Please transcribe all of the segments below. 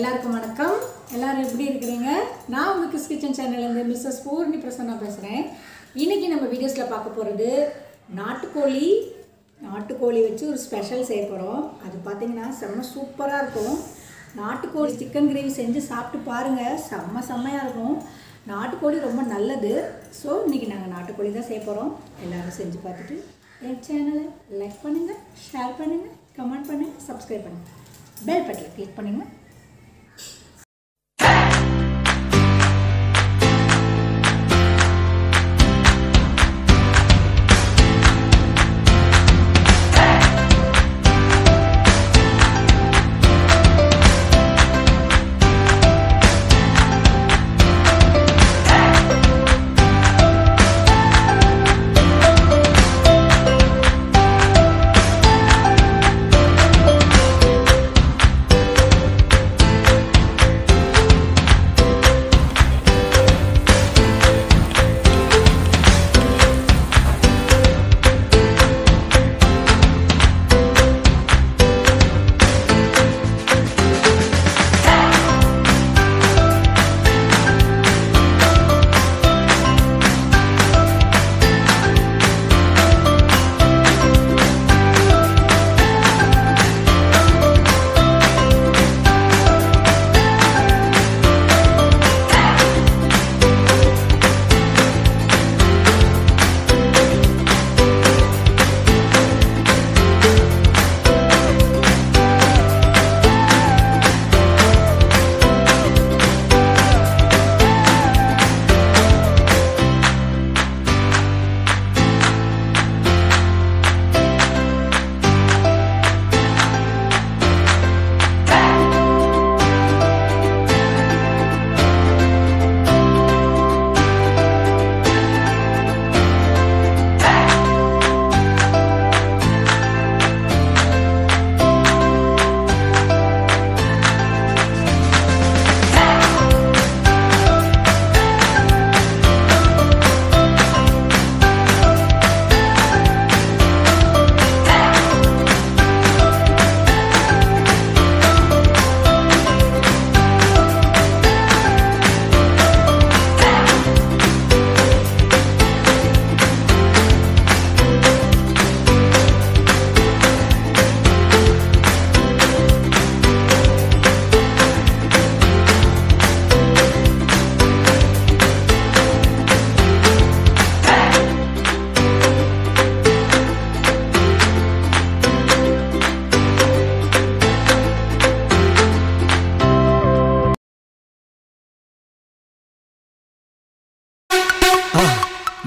எல்லாருக்கும் வணக்கம். எல்லாரும் எப்படி இருக்கிறீங்க? நான் உங்கள் கிஸ் கிச்சன் சேனல்லேருந்து மிஸ்ஸஸ் பூர்ணி பிரசன்னா பேசுகிறேன். இன்றைக்கி நம்ம வீடியோஸில் பார்க்க போகிறது நாட்டுக்கோழி வச்சு ஒரு ஸ்பெஷல் செய்ய போகிறோம். அது பார்த்திங்கன்னா செம்ம சூப்பராக இருக்கும். நாட்டுக்கோழி சிக்கன் கிரேவி செஞ்சு சாப்பிட்டு பாருங்கள், செம்மையாக இருக்கும். நாட்டுக்கோழி ரொம்ப நல்லது. ஸோ இன்றைக்கி நாங்கள் நாட்டுக்கோழி தான் செய்ய போகிறோம். எல்லோரும் செஞ்சு பார்த்துட்டு என் சேனலை லைக் பண்ணுங்கள், ஷேர் பண்ணுங்கள், கமெண்ட் பண்ணுங்கள், சப்ஸ்கிரைப் பண்ணுங்கள், பெல் பட்டனை கிளிக் பண்ணுங்கள்.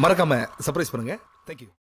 மறக்காம சர்ப்ரைஸ் பண்ணுங்க. தேங்க்யூ.